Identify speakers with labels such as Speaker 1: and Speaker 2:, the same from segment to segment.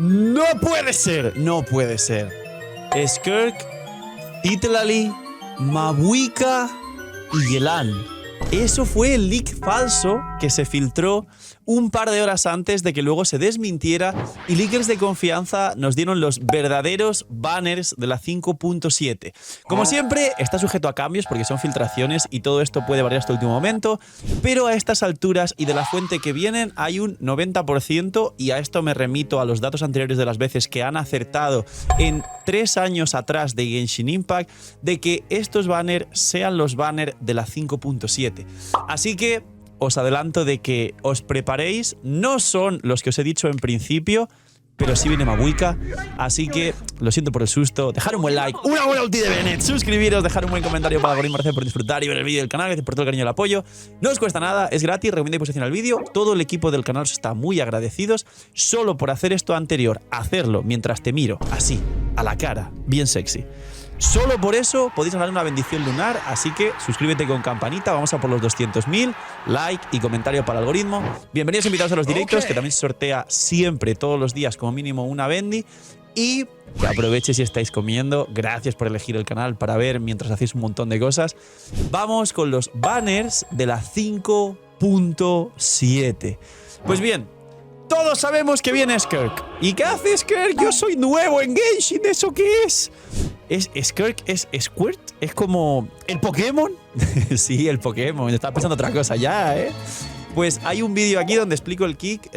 Speaker 1: ¡No puede ser! ¡No puede ser! Skirk, Titlali, Mabuika y Yelan. Eso fue el leak falso que se filtró un par de horas antes de que luego se desmintiera y leakers de confianza nos dieron los verdaderos banners de la 5.7. Como siempre, está sujeto a cambios porque son filtraciones y todo esto puede variar hasta el último momento, pero a estas alturas y de la fuente que vienen hay un 90% y a esto me remito a los datos anteriores de las veces que han acertado en 3 años atrás de Genshin Impact de que estos banners sean los banners de la 5.7. Así que os adelanto de que os preparéis, no son los que os he dicho en principio, pero sí viene Mabuika, así que lo siento por el susto, dejar un buen like, una buena ulti de Bennett, suscribiros, dejar un buen comentario para el algoritmo, gracias por disfrutar y ver el vídeo del canal, gracias por todo el cariño y el apoyo, no os cuesta nada, es gratis, recomiendo y posición al vídeo, todo el equipo del canal os está muy agradecidos, solo por hacer esto anterior, hacerlo mientras te miro, así, a la cara, bien sexy. Solo por eso podéis ganar una bendición lunar, así que suscríbete con campanita, vamos a por los 200.000, like y comentario para el algoritmo. Bienvenidos invitados a los directos, que también se sortea siempre, todos los días, como mínimo una bendi. Y que aproveche si estáis comiendo, gracias por elegir el canal para ver mientras hacéis un montón de cosas. Vamos con los banners de la 5.7. Pues bien, todos sabemos que viene Skirk. ¿Y qué hace Skirk? Yo soy nuevo en Genshin, ¿eso qué es? ¿Skirk es Squirt? ¿Es como el Pokémon? Sí, el Pokémon. Estaba pensando otra cosa ya, ¿eh? Pues hay un vídeo aquí donde explico el kit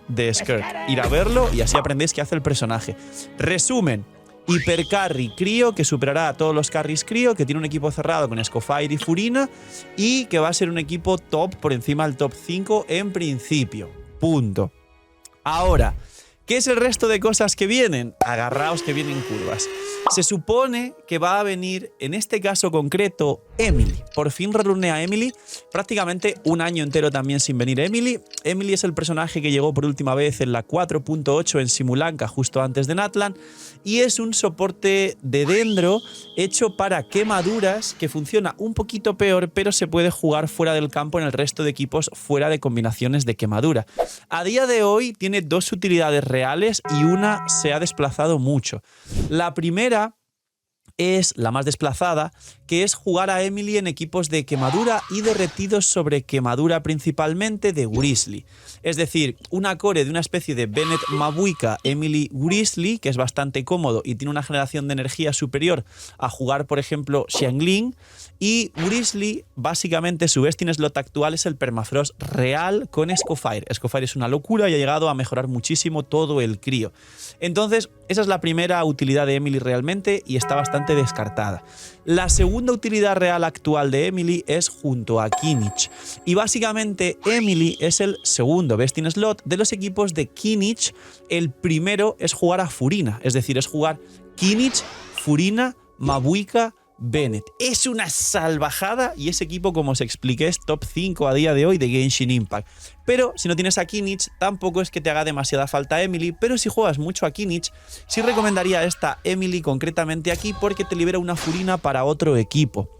Speaker 1: de Skirk. Ir a verlo y así aprendéis qué hace el personaje. Resumen. Hipercarry Crío, que superará a todos los carries Crío, que tiene un equipo cerrado con Escofire y Furina y que va a ser un equipo top por encima del top 5 en principio. Punto. Ahora, ¿qué es el resto de cosas que vienen? Agarraos que vienen curvas. Se supone que va a venir, en este caso concreto, Emily. Por fin relunea Emily. Prácticamente un año entero también sin venir Emily. Emily es el personaje que llegó por última vez en la 4.8 en Simulanka, justo antes de Natlan. Y es un soporte de Dendro hecho para quemaduras que funciona un poquito peor, pero se puede jugar fuera del campo en el resto de equipos fuera de combinaciones de quemadura. A día de hoy tiene 2 utilidades reales y una se ha desplazado mucho. La primera es la más desplazada, que es jugar a Emily en equipos de quemadura y derretidos sobre quemadura principalmente de Grizzly. Es decir, una core de una especie de Bennett Mabuika Emily Grizzly, que es bastante cómodo y tiene una generación de energía superior a jugar, por ejemplo, Xiangling. Y Grizzly, básicamente su best in slot actual es el Permafrost real con Escofire. Escofire es una locura y ha llegado a mejorar muchísimo todo el crío. Entonces, esa es la primera utilidad de Emily realmente y está bastante descartada. La segunda utilidad real actual de Emily es junto a Kinich. Y básicamente Emily es el segundo best in slot de los equipos de Kinich. El primero es jugar a Furina, es decir, es jugar Kinich, Furina, Mabuika, Bennett. Es una salvajada y ese equipo, como os expliqué, es top 5 a día de hoy de Genshin Impact. Pero si no tienes a Kinich, tampoco es que te haga demasiada falta Emily, pero si juegas mucho a Kinich, sí recomendaría esta Emily concretamente aquí porque te libera una Furina para otro equipo.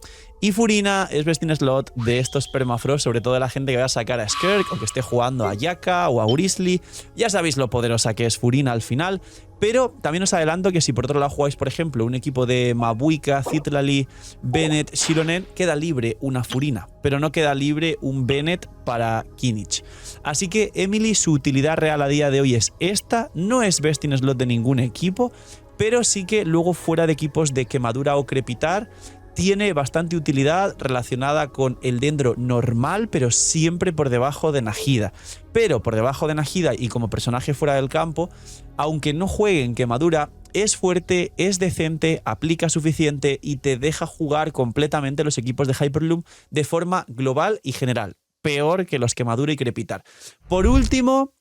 Speaker 1: Y Furina es best in slot de estos Permafrost, sobre todo de la gente que va a sacar a Skirk o que esté jugando a Yaka o a Grizzly. Ya sabéis lo poderosa que es Furina al final, pero también os adelanto que si por otro lado jugáis, por ejemplo, un equipo de Mabuika, Citlali, Bennett, Shironen, queda libre una Furina, pero no queda libre un Bennett para Kinich. Así que Emily, su utilidad real a día de hoy es esta, no es best in slot de ningún equipo, pero sí que luego fuera de equipos de quemadura o crepitar, tiene bastante utilidad relacionada con el Dendro normal, pero siempre por debajo de Nahida. Pero por debajo de Nahida y como personaje fuera del campo, aunque no juegue en quemadura, es fuerte, es decente, aplica suficiente y te deja jugar completamente los equipos de Hyperloom de forma global y general. Peor que los quemadura y crepitar. Por último,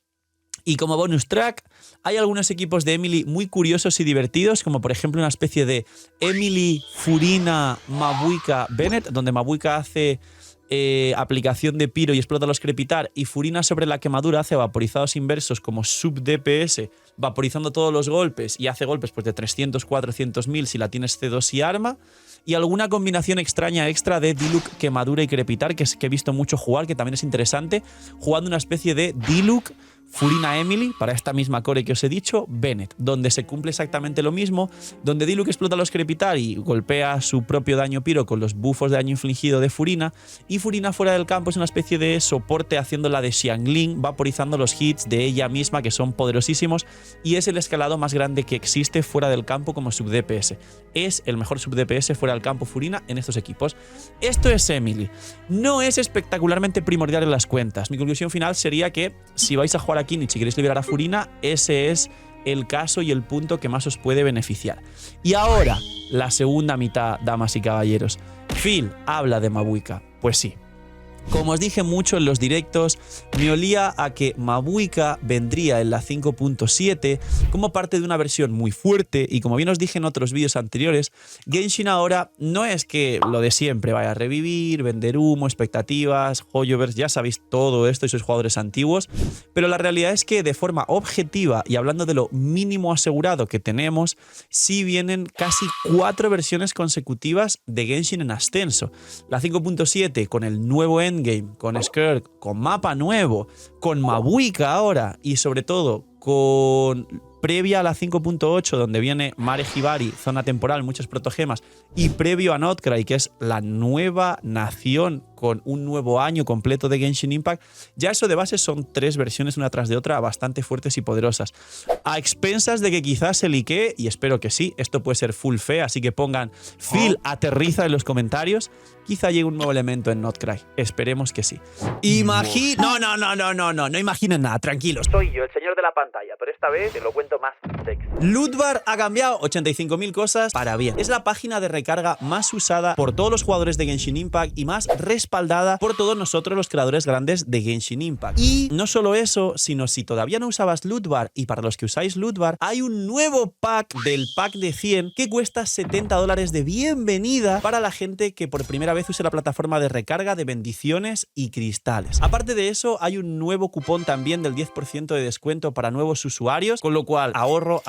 Speaker 1: y como bonus track, hay algunos equipos de Emily muy curiosos y divertidos, como por ejemplo una especie de Emily, Furina, Mabuika, Bennett, donde Mabuika hace aplicación de piro y explota los crepitar, y Furina sobre la quemadura hace vaporizados inversos como sub DPS, vaporizando todos los golpes y hace golpes pues, de 300, 400 mil si la tienes C2 y arma, y alguna combinación extraña extra de Diluc, quemadura y crepitar que he visto mucho jugar, que también es interesante, jugando una especie de Diluc, Furina Emily, para esta misma core que os he dicho, Bennett, donde se cumple exactamente lo mismo, donde Diluc explota los Crepitar y golpea su propio daño piro con los buffos de daño infligido de Furina, y Furina fuera del campo es una especie de soporte haciendo la de Xiangling, vaporizando los hits de ella misma que son poderosísimos, y es el escalado más grande que existe fuera del campo como sub DPS. Es el mejor sub DPS fuera del campo Furina en estos equipos. Esto es Emily. No es espectacularmente primordial en las cuentas. Mi conclusión final sería que si vais a jugar a Kinnich y queréis liberar a Furina, ese es el caso y el punto que más os puede beneficiar. Y ahora, la segunda mitad, damas y caballeros. Phil habla de Mabuika. Pues sí. Como os dije mucho en los directos, me olía a que Mabuika vendría en la 5.7 como parte de una versión muy fuerte, y como bien os dije en otros vídeos anteriores, Genshin ahora no es que lo de siempre vaya a revivir, vender humo, expectativas, Hoyoverse, ya sabéis todo esto y sois jugadores antiguos, pero la realidad es que de forma objetiva y hablando de lo mínimo asegurado que tenemos, sí vienen casi 4 versiones consecutivas de Genshin en ascenso. La 5.7 con el nuevo endgame, con Skirk, con mapa nuevo, con Mabuika ahora y sobre todo con previa a la 5.8 donde viene Mare Hibari, zona temporal, muchas protogemas, y previo a Notcry, que es la nueva nación con un nuevo año completo de Genshin Impact, ya eso de base son 3 versiones una tras de otra bastante fuertes y poderosas. A expensas de que quizás se liquee, y espero que sí, esto puede ser full fe, así que pongan Phil aterriza en los comentarios, quizá llegue un nuevo elemento en Notcry, esperemos que sí. No imaginen nada, tranquilos.
Speaker 2: Soy yo, el señor de la pantalla, pero esta vez te lo cuento más sexy.
Speaker 1: Lootbar ha cambiado 85.000 cosas para bien. Es la página de recarga más usada por todos los jugadores de Genshin Impact y más respaldada por todos nosotros los creadores grandes de Genshin Impact. Y no solo eso, sino si todavía no usabas Lootbar, y para los que usáis Lootbar, hay un nuevo pack del pack de 100 que cuesta $70 de bienvenida para la gente que por primera vez use la plataforma de recarga de bendiciones y cristales. Aparte de eso, hay un nuevo cupón también del 10% de descuento para nuevos usuarios, con lo cual ahorro.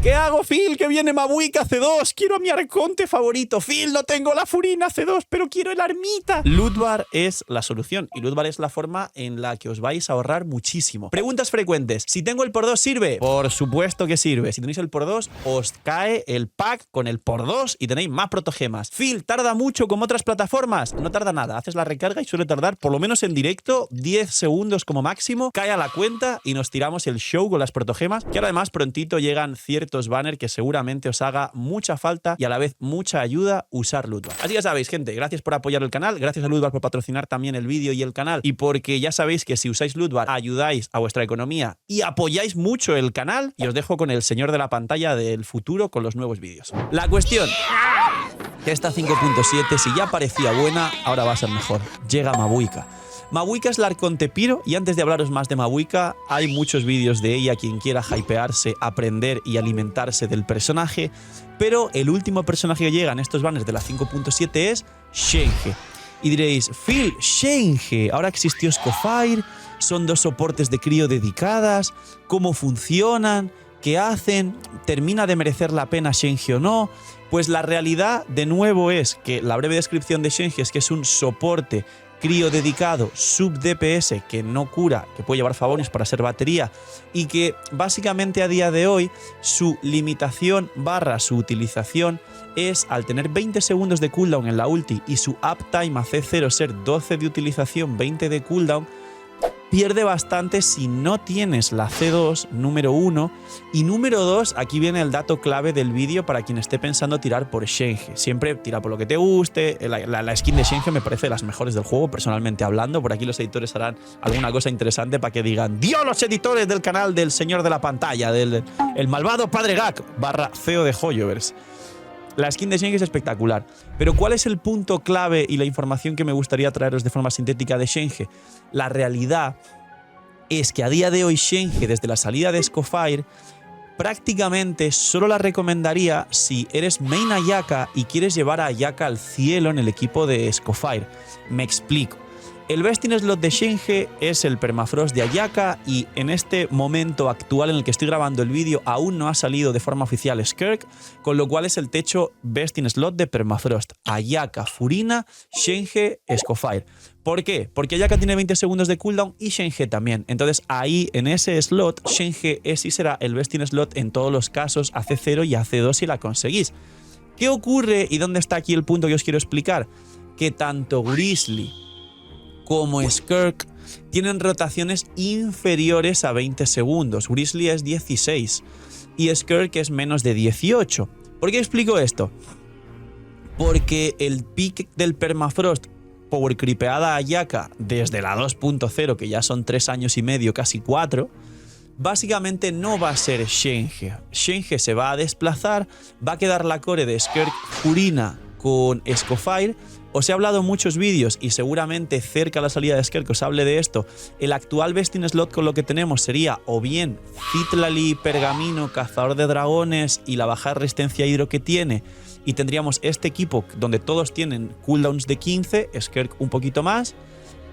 Speaker 1: ¿Qué hago, Phil? Que viene Mabuika C2, quiero a mi arconte favorito. Phil, no tengo la Furina C2, pero quiero el armita. Lootbar es la solución, y Lootbar es la forma en la que os vais a ahorrar muchísimo. Preguntas frecuentes: si tengo el por 2, ¿sirve? Por supuesto que sirve. Si tenéis el por 2, os cae el pack con el por 2 y tenéis más protogemas. Phil, ¿tarda mucho como otras plataformas? No tarda nada, haces la recarga y suele tardar, por lo menos en directo, 10 segundos como máximo, cae a la cuenta y nos tiramos el show con las protogemas, que ahora además prontito llegan ciertos banners que seguramente os haga mucha falta y a la vez mucha ayuda usar Lootbar. Así que sabéis, gente, gracias por apoyar el canal, gracias a Lootbar por patrocinar también el vídeo y el canal, y porque ya sabéis que si usáis Lootbar ayudáis a vuestra economía y apoyáis mucho el canal, y os dejo con el señor de la pantalla del futuro con los nuevos vídeos. La cuestión: que esta 5.7, si ya parecía buena, ahora va a ser mejor. Llega Mabuika. Mabuika es la arconte piro, y antes de hablaros más de Mabuika, hay muchos vídeos de ella quien quiera hypearse, aprender y alimentarse del personaje, pero el último personaje que llega en estos banners de la 5.7 es Shenhe. Y diréis, Phil, Shenhe, ahora existió Scofire, son 2 soportes de crío dedicadas, ¿cómo funcionan? ¿Qué hacen? ¿Termina de merecer la pena Shenhe o no? Pues la realidad, de nuevo, es que la breve descripción de Shenhe es que es un soporte crío dedicado, sub DPS, que no cura, que puede llevar favores para ser batería, y que básicamente a día de hoy su limitación / su utilización es, al tener 20 segundos de cooldown en la ulti y su uptime a C0 ser 12 de utilización, 20 de cooldown, pierde bastante si no tienes la C2, número 1. Y número 2, aquí viene el dato clave del vídeo para quien esté pensando tirar por Shenhe. Siempre tira por lo que te guste. La skin de Shenhe me parece de las mejores del juego, personalmente hablando. Por aquí los editores harán alguna cosa interesante para que digan: ¡Dios, los editores del canal del señor de la pantalla, del el malvado padre Gak / CEO de Hoyoverse! La skin de Shenhe es espectacular, pero ¿cuál es el punto clave y la información que me gustaría traeros de forma sintética de Shenhe? La realidad es que a día de hoy Shenhe, desde la salida de Scofire, prácticamente solo la recomendaría si eres main Ayaka y quieres llevar a Ayaka al cielo en el equipo de Scofire. Me explico. El best in slot de Shenhe es el permafrost de Ayaka y en este momento actual en el que estoy grabando el vídeo aún no ha salido de forma oficial Skirk, con lo cual es el techo best in slot de permafrost. Ayaka, Furina, Shenhe, Escofire. ¿Por qué? Porque Ayaka tiene 20 segundos de cooldown y Shenhe también. Entonces ahí en ese slot Shenhe es y será el best in slot en todos los casos AC0 y AC2 si la conseguís. ¿Qué ocurre y dónde está aquí el punto que os quiero explicar? Que tanto Grizzly como Skirk tienen rotaciones inferiores a 20 segundos. Grizzly es 16 y Skirk es menos de 18. ¿Por qué explico esto? Porque el pick del permafrost power creepeada a Ayaka desde la 2.0, que ya son 3 años y medio, casi 4, básicamente no va a ser Shenhe. Shenhe se va a desplazar, va a quedar la core de Skirk Furina con Escofire. Os he hablado en muchos vídeos y seguramente cerca a la salida de Skirk os hable de esto. El actual best in slot con lo que tenemos sería o bien Citlali, Pergamino, Cazador de Dragones y la baja resistencia hidro que tiene. Y tendríamos este equipo donde todos tienen cooldowns de 15, Skirk un poquito más.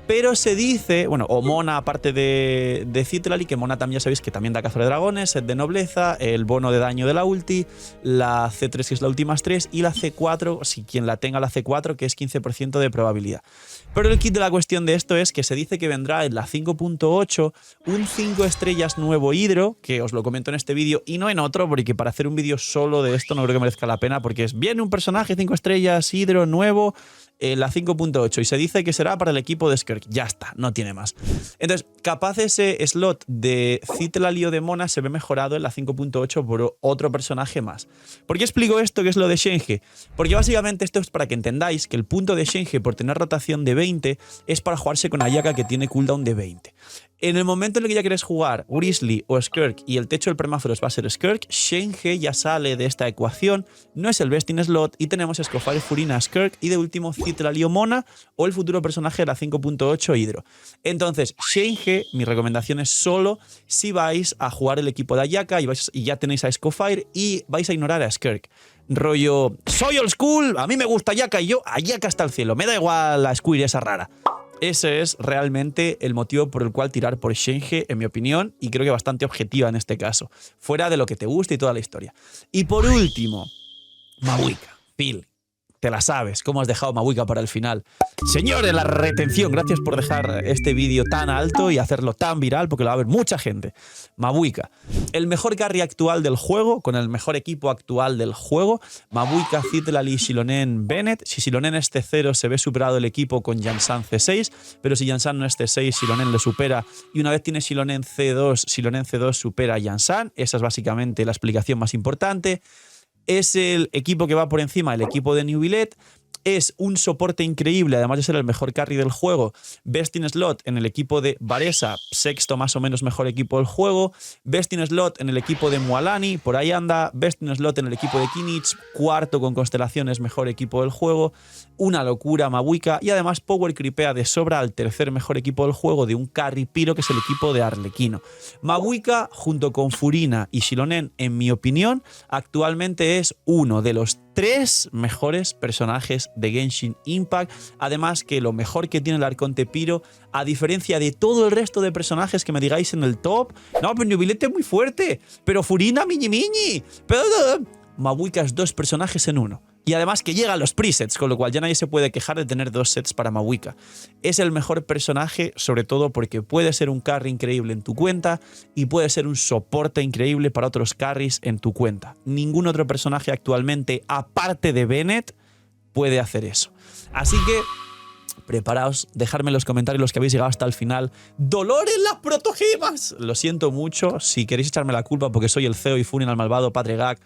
Speaker 1: Pero se dice, bueno, o Mona aparte de Citlali, que Mona también ya sabéis que también da Cazador de Dragones, set de nobleza, el bono de daño de la ulti, la C3 que es la última 3 y la C4, si quien la tenga la C4 que es 15% de probabilidad. Pero el kit de la cuestión de esto es que se dice que vendrá en la 5.8 un 5 estrellas nuevo hidro, que os lo comento en este vídeo y no en otro, porque para hacer un vídeo solo de esto no creo que merezca la pena, porque es bien un personaje 5 estrellas hidro nuevo, la 5.8 y se dice que será para el equipo de Skirk. Ya está, no tiene más. Entonces, capaz ese slot de Citlali o de Mona se ve mejorado en la 5.8 por otro personaje más. ¿Por qué explico esto que es lo de Shenhe? Porque básicamente esto es para que entendáis que el punto de Shenhe por tener rotación de 20 es para jugarse con Ayaka que tiene cooldown de 20. En el momento en el que ya quieres jugar Grizzly o Skirk y el techo del permafrost va a ser Skirk, Shenhe ya sale de esta ecuación, no es el best in slot y tenemos Escofire, Furina, Skirk y de último Citlali o Mona o el futuro personaje de la 5.8 hidro. Entonces, Shenhe, mi recomendación es solo si vais a jugar el equipo de Ayaka y ya tenéis a Escofire y vais a ignorar a Skirk. Rollo, soy old school, a mí me gusta Ayaka y yo, Ayaka hasta el cielo, me da igual la Squirrel esa rara. Ese es realmente el motivo por el cual tirar por Shenhe, en mi opinión, y creo que bastante objetiva en este caso, fuera de lo que te guste y toda la historia. Y por último, Mavuika. Phil, te la sabes, cómo has dejado Mavuika para el final. Señores, la retención, gracias por dejar este vídeo tan alto y hacerlo tan viral, porque lo va a ver mucha gente. Mavuika, el mejor carry actual del juego, con el mejor equipo actual del juego. Mavuika, Citlali, Xilonen, Bennett. Si Xilonen es C0, se ve superado el equipo con Yansan C6, pero si Yansan no es C6, Xilonen le supera. Y una vez tiene Xilonen C2 supera a Yansan. Esa es básicamente la explicación más importante. Es el equipo que va por encima del equipo de New Billet. Es un soporte increíble, además de ser el mejor carry del juego. Best in slot en el equipo de Varesa, sexto más o menos mejor equipo del juego. Best in slot en el equipo de Mualani, por ahí anda. Best in slot en el equipo de Kinich, cuarto con constelaciones, mejor equipo del juego. Una locura Mavuika y además power creepea de sobra al tercer mejor equipo del juego de un carry piro que es el equipo de Arlequino. Mavuika junto con Furina y Xilonen, en mi opinión, actualmente es uno de los 3 mejores personajes de Genshin Impact. Además que lo mejor que tiene el Arconte Piro, a diferencia de todo el resto de personajes que me digáis en el top, no, pero New Billet es muy fuerte, pero Furina miñi, pero Mavuika es 2 personajes en uno. Y además que llega a los presets, con lo cual ya nadie se puede quejar de tener 2 sets para Mavuika. Es el mejor personaje, sobre todo porque puede ser un carry increíble en tu cuenta y puede ser un soporte increíble para otros carries en tu cuenta. Ningún otro personaje actualmente, aparte de Bennett, puede hacer eso. Así que preparaos, dejadme en los comentarios los que habéis llegado hasta el final. ¡Dolor en las protogemas! Lo siento mucho, si queréis echarme la culpa porque soy el CEO y funen al malvado Padre Gag,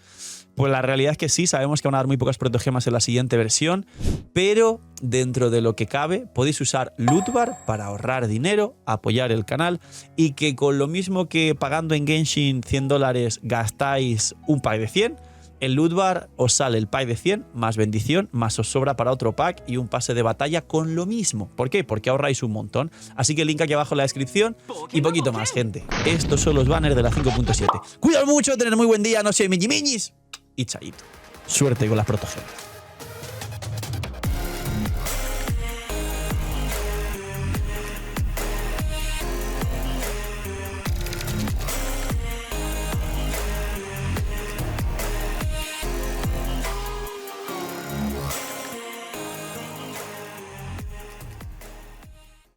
Speaker 1: pues la realidad es que sí, sabemos que van a dar muy pocas protogemas en la siguiente versión, pero dentro de lo que cabe podéis usar Lootbar para ahorrar dinero, apoyar el canal y que con lo mismo que pagando en Genshin $100 gastáis un pack de 100, en Lootbar os sale el pack de 100 más bendición, más os sobra para otro pack y un pase de batalla con lo mismo. ¿Por qué? Porque ahorráis un montón. Así que el link aquí abajo en la descripción y poquito más, gente. Estos son los banners de la 5.7. Cuidado mucho, tener muy buen día, no sé, miñis y chaito. Suerte con las protogemas.